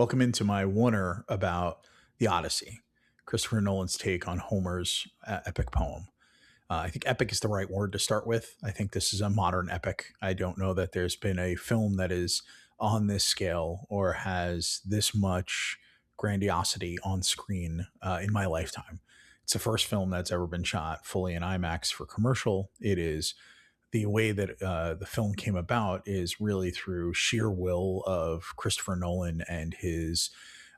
Welcome into my wonder about the Odyssey, Christopher Nolan's take on Homer's epic poem. I think epic is the right word to start with. I think this is a modern epic. I don't know that there's been a film that is on this scale or has this much grandiosity on screen in my lifetime. It's the first film that's ever been shot fully in IMAX for commercial. It is the way that the film came about is really through sheer will of Christopher Nolan and his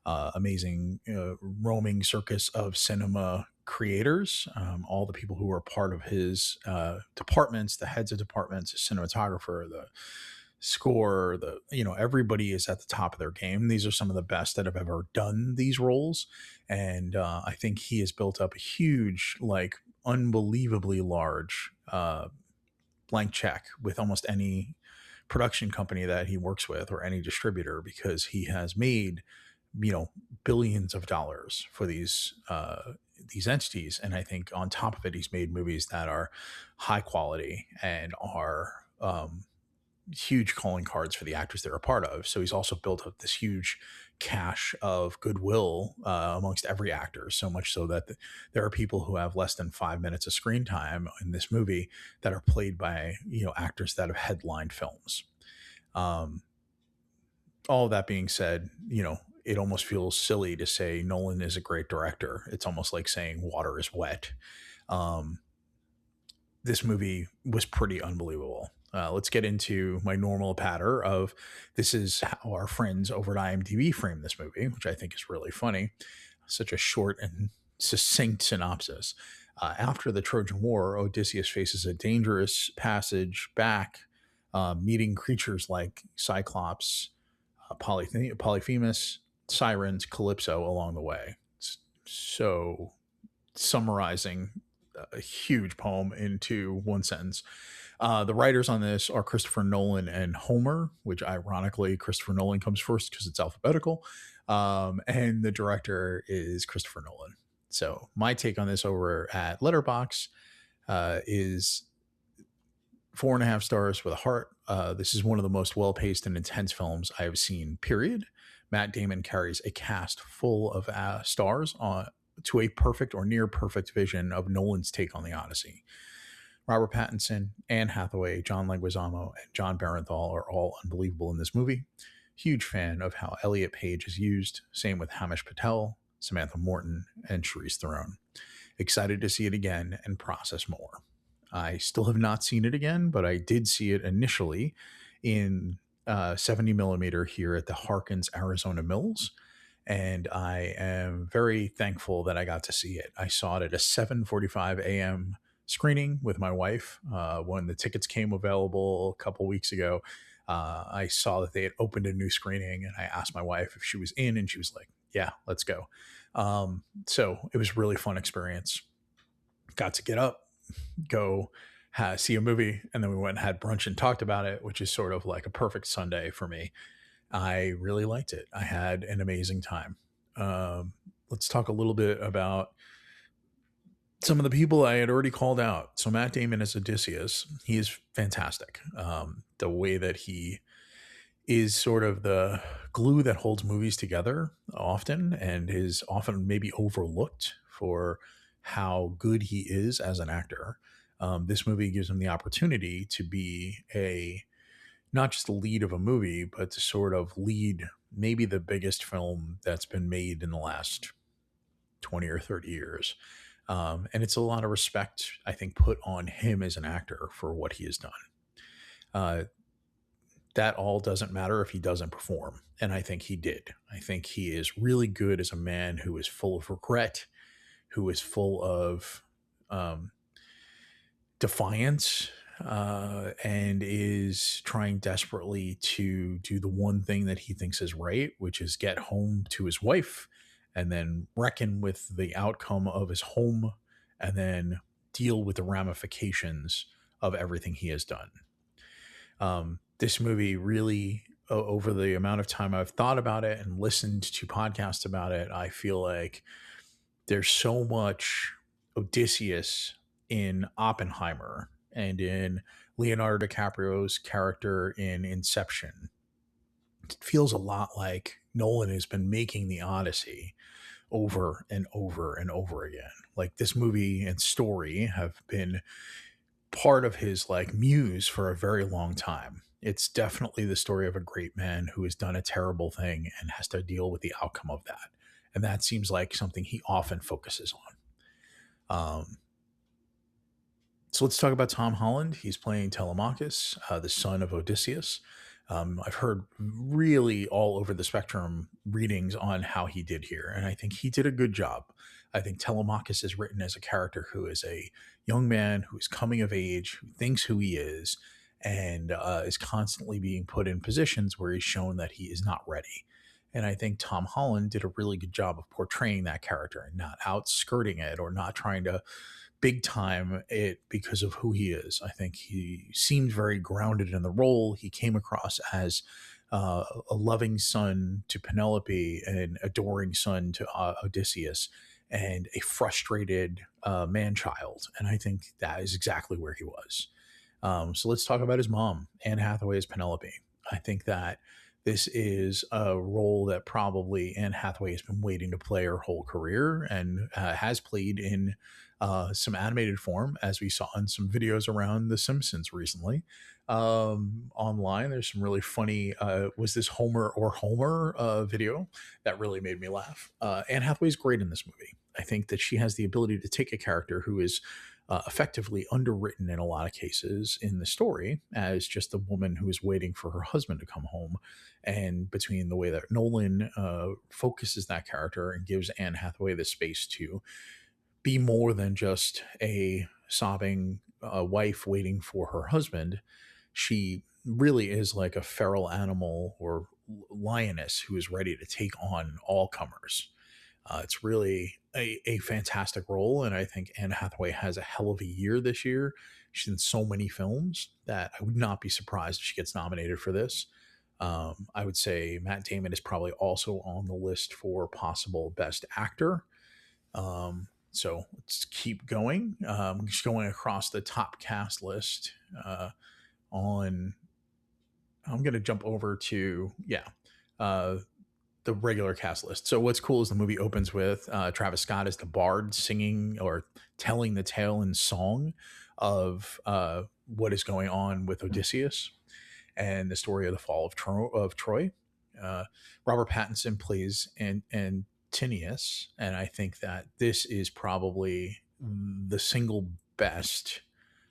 amazing roaming circus of cinema creators, all the people who were part of his departments, the heads of departments, the cinematographer, the score, everybody is at the top of their game. These are some of the best that have ever done these roles, and I think he has built up a huge, like, unbelievably large blank check with almost any production company that he works with or any distributor, because he has made billions of dollars for these entities. And I think on top of it, he's made movies that are high quality and are huge calling cards for the actors they're a part of. So he's also built up this huge cache of goodwill amongst every actor, so much so that there are people who have less than 5 minutes of screen time in this movie that are played by actors that have headlined films. Um, all of that being said, it almost feels silly to say Nolan is a great director. It's almost like saying water is wet. Um, this movie was pretty unbelievable. Let's get into my normal patter of this is how our friends over at IMDb frame this movie, which I think is really funny. Such a short and succinct synopsis. After the Trojan War, Odysseus faces a dangerous passage back, meeting creatures like Cyclops, Polyphemus, Sirens, Calypso along the way. So summarizing a huge poem into one sentence. The writers on this are Christopher Nolan and Homer, which ironically Christopher Nolan comes first because it's alphabetical. And the director is Christopher Nolan. So my take on this over at Letterbox is 4.5 stars with a heart. This is one of the most well-paced and intense films I have seen, period. Matt Damon carries a cast full of stars to a perfect or near perfect vision of Nolan's take on the Odyssey. Robert Pattinson, Anne Hathaway, John Leguizamo, and John Barenthal are all unbelievable in this movie. Huge fan of how Elliot Page is used. Same with Himesh Patel, Samantha Morton, and Charlize Theron. Excited to see it again and process more. I still have not seen it again, but I did see it initially in 70 millimeter here at the Harkins Arizona Mills. And I am very thankful that I got to see it. I saw it at a 7:45 a.m. screening with my wife when the tickets came available a couple weeks ago. I saw that they had opened a new screening, and I asked my wife if she was in, and she was like, "Yeah, let's go." So it was a really fun experience. Got to get up, go see a movie, and then we went and had brunch and talked about it, which is sort of like a perfect Sunday for me. I really liked it. I had an amazing time. Let's talk a little bit about some of the people I had already called out. So Matt Damon as Odysseus, he is fantastic. The way that he is sort of the glue that holds movies together often, and is often maybe overlooked for how good he is as an actor. This movie gives him the opportunity to be not just the lead of a movie, but to sort of lead maybe the biggest film that's been made in the last 20 or 30 years. And it's a lot of respect, I think, put on him as an actor for what he has done. That all doesn't matter if he doesn't perform. And I think he did. I think he is really good as a man who is full of regret, who is full of defiance, and is trying desperately to do the one thing that he thinks is right, which is get home to his wife and then reckon with the outcome of his home and then deal with the ramifications of everything he has done. This movie really, over the amount of time I've thought about it and listened to podcasts about it, I feel like there's so much Odysseus in Oppenheimer and in Leonardo DiCaprio's character in Inception. It feels a lot like Nolan has been making the Odyssey over and over and over again. Like this movie and story have been part of his like muse for a very long time. It's definitely the story of a great man who has done a terrible thing and has to deal with the outcome of that. And that seems like something he often focuses on. So let's talk about Tom Holland. He's playing Telemachus, the son of Odysseus. I've heard really all over the spectrum readings on how he did here, and I think he did a good job. I think Telemachus is written as a character who is a young man who is coming of age, who thinks who he is, and is constantly being put in positions where he's shown that he is not ready. And I think Tom Holland did a really good job of portraying that character and not outskirting it or not trying to big time it because of who he is. I think he seemed very grounded in the role. He came across as a loving son to Penelope, an adoring son to Odysseus, and a frustrated man child. And I think that is exactly where he was. So let's talk about his mom, Anne Hathaway as Penelope. I think that this is a role that probably Anne Hathaway has been waiting to play her whole career and has played in some animated form, as we saw in some videos around The Simpsons recently. Online, there's some really funny, was this Homer or Homer video that really made me laugh. Anne Hathaway's great in this movie. I think that she has the ability to take a character who is effectively underwritten in a lot of cases in the story as just a woman who is waiting for her husband to come home. And between the way that Nolan focuses that character and gives Anne Hathaway the space to be more than just a sobbing wife waiting for her husband, she really is like a feral animal or lioness who is ready to take on all comers. It's really a fantastic role, and I think Anne Hathaway has a hell of a year this year. She's in so many films that I would not be surprised if she gets nominated for this. I would say Matt Damon is probably also on the list for possible Best Actor. So let's keep going. Just going across the top cast list. On, I'm going to jump over to uh, the regular cast list. So what's cool is the movie opens with Travis Scott as the bard singing or telling the tale in song of what is going on with Odysseus and the story of the fall of Troy. Robert Pattinson plays Antinous, and I think that this is probably the single best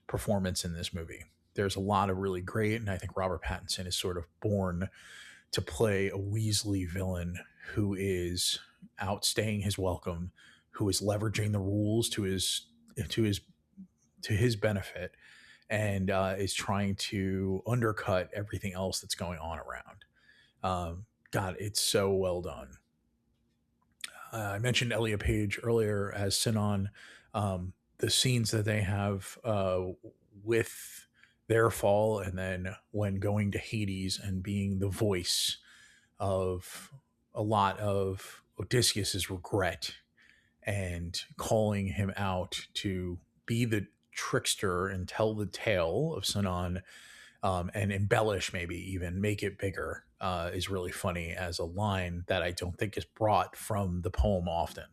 performance in this movie. There's a lot of really great, and I think Robert Pattinson is sort of born to play a Weasley villain who is outstaying his welcome, who is leveraging the rules to his benefit, and is trying to undercut everything else that's going on around. God, it's so well done. I mentioned Elliot Page earlier as Sinon. The scenes that they have with their fall, and then when going to Hades and being the voice of a lot of Odysseus's regret and calling him out to be the trickster and tell the tale of Sinon, and embellish, maybe even make it bigger, is really funny as a line that I don't think is brought from the poem often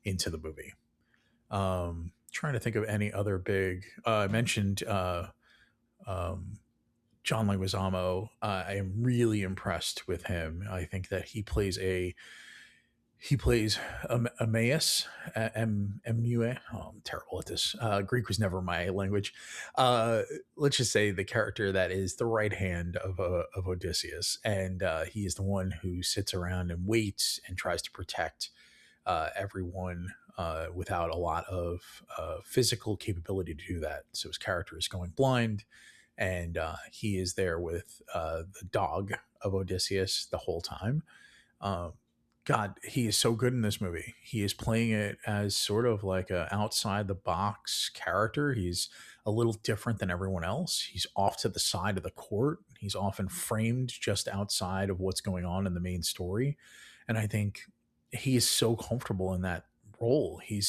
into the movie. Trying to think of any other big. I mentioned John Leguizamo. I am really impressed with him. I think that he plays Eumaeus, M-U-A. Oh, I'm terrible at this. Greek was never my language. Let's just say the character that is the right hand of Odysseus, and he is the one who sits around and waits and tries to protect everyone without a lot of physical capability to do that. So his character is going blind, and he is there with the dog of Odysseus the whole time. God, he is so good in this movie. He is playing it as sort of like a outside the box character. He's a little different than everyone else. He's off to the side of the court. He's often framed just outside of what's going on in the main story. And I think he is so comfortable in that role. He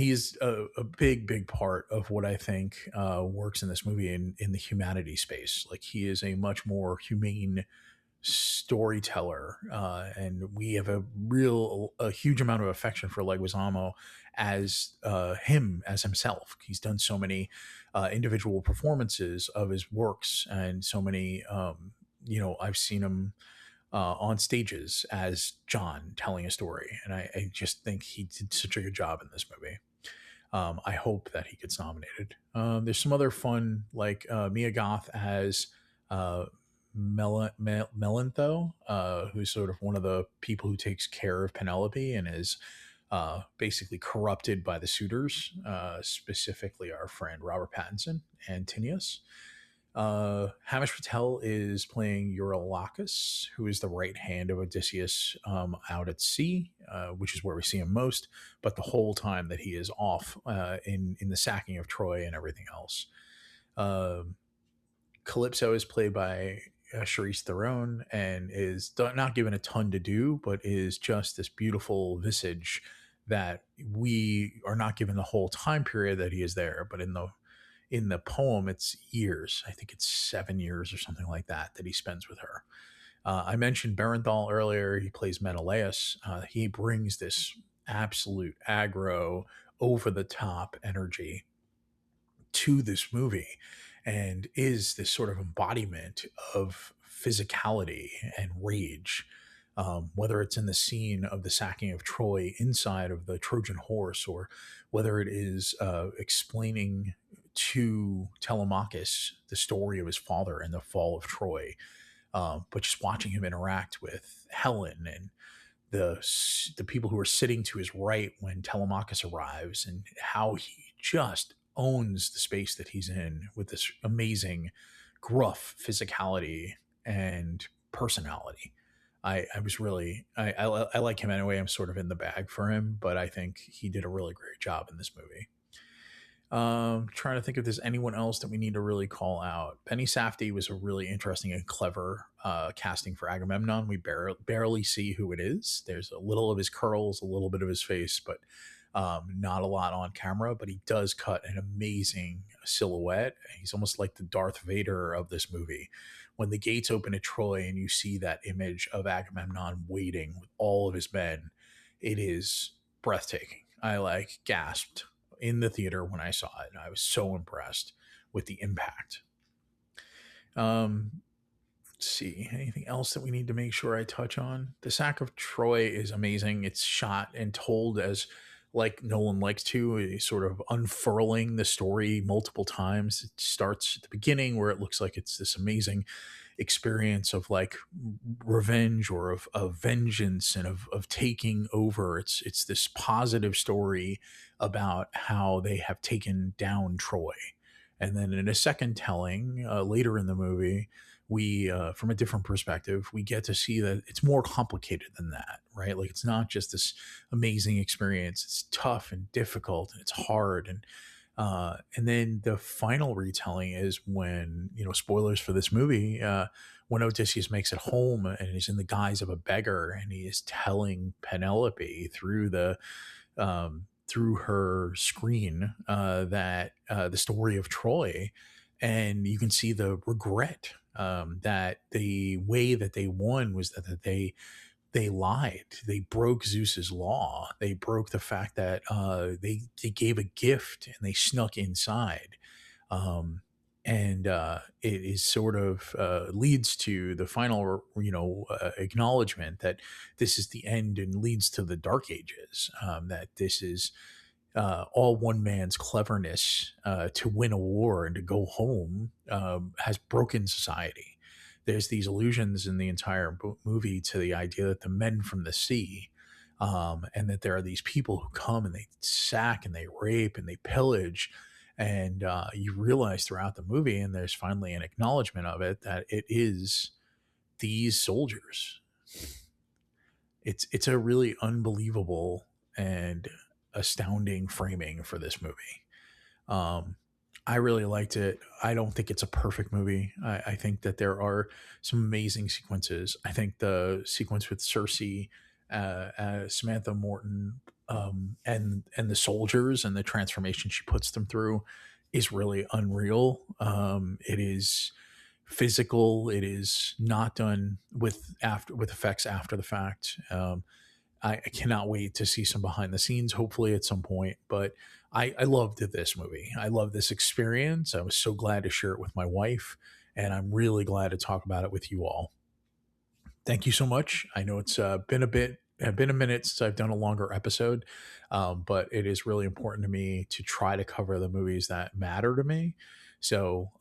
is a big part of what I think works in this movie in the humanity space. Like he is a much more humane storyteller, and we have a huge amount of affection for Leguizamo as him as himself. He's done so many individual performances of his works, and so many. I've seen him on stages as John telling a story, and I just think he did such a good job in this movie. I hope that he gets nominated. There's some other fun, like Mia Goth as uh, Melantho, who's sort of one of the people who takes care of Penelope and is basically corrupted by the suitors, specifically our friend Robert Pattinson, Antinous. Hamish Patel is playing Eurylochus, who is the right hand of Odysseus out at sea, which is where we see him most. But the whole time that he is off in the sacking of Troy and everything else, Um Calypso is played by Charlize Theron and is not given a ton to do, but is just this beautiful visage that we are not given the whole time period that he is there, but in the poem, it's years. I think it's 7 years or something like that that he spends with her. I mentioned Berenthal earlier. He plays Menelaus. He brings this absolute aggro, over the top energy to this movie and is this sort of embodiment of physicality and rage. Whether it's in the scene of the sacking of Troy inside of the Trojan horse, or whether it is explaining to Telemachus the story of his father and the fall of Troy, but just watching him interact with Helen and the people who are sitting to his right when Telemachus arrives, and how he just owns the space that he's in with this amazing gruff physicality and personality. I was really I like him anyway. I'm sort of in the bag for him, but I think he did a really great job in this movie. Trying to think if there's anyone else that we need to really call out. Penny Safdie was a really interesting and clever casting for Agamemnon. We barely see who it is. There's a little of his curls, a little bit of his face, but not a lot on camera. But he does cut an amazing silhouette. He's almost like the Darth Vader of this movie. When the gates open at Troy and you see that image of Agamemnon waiting with all of his men, it is breathtaking. I like gasped in the theater when I saw it. I was so impressed with the impact. Let's see, anything else that we need to make sure I touch on? The Sack of Troy is amazing. It's shot and told as like Nolan likes to, sort of unfurling the story multiple times. It starts at the beginning where it looks like it's this amazing experience of like revenge or of vengeance and of taking over. It's this positive story about how they have taken down Troy. And then in a second telling later in the movie, we from a different perspective, we get to see that it's more complicated than that, right? Like, it's not just this amazing experience. It's tough and difficult and it's hard. And then the final retelling is when, spoilers for this movie, when Odysseus makes it home and is in the guise of a beggar, and he is telling Penelope through her screen that the story of Troy, and you can see the regret that the way that they won was that they lied. They broke Zeus's law. They broke the fact that they gave a gift and they snuck inside. And it is sort of leads to the final, acknowledgement that this is the end and leads to the Dark Ages. That this is all one man's cleverness to win a war and to go home has broken society. There's these allusions in the entire movie to the idea that the men from the sea, and that there are these people who come and they sack and they rape and they pillage. And you realize throughout the movie, and there's finally an acknowledgement of it, that it is these soldiers. It's a really unbelievable and astounding framing for this movie. Um, I really liked it. I don't think it's a perfect movie. I think that there are some amazing sequences. I think the sequence with Circe, Samantha, Morton, and the soldiers and the transformation she puts them through is really unreal. It is physical. It is not done with effects after the fact. I cannot wait to see some behind the scenes, hopefully at some point. But I loved this movie. I love this experience. I was so glad to share it with my wife, and I'm really glad to talk about it with you all. Thank you so much. I know it's been a minute since I've done a longer episode, but it is really important to me to try to cover the movies that matter to me. So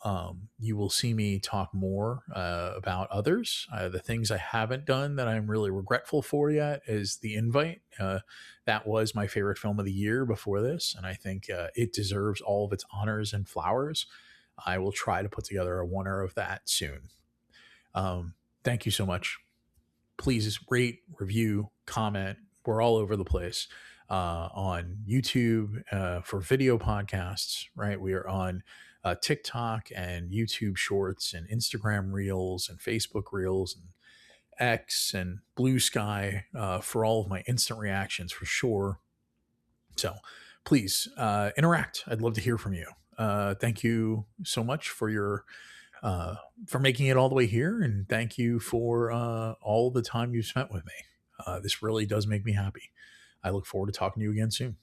you will see me talk more about others. The things I haven't done that I'm really regretful for yet is The Invite. That was my favorite film of the year before this, and I think it deserves all of its honors and flowers. I will try to put together a oneer of that soon. Thank you so much. Please rate, review, comment. We're all over the place on YouTube for video podcasts, right? We are on TikTok and YouTube Shorts and Instagram Reels and Facebook Reels and X and Blue Sky for all of my instant reactions for sure. So please interact. I'd love to hear from you. Thank you so much for making it all the way here, and thank you for all the time you've spent with me. This really does make me happy. I look forward to talking to you again soon.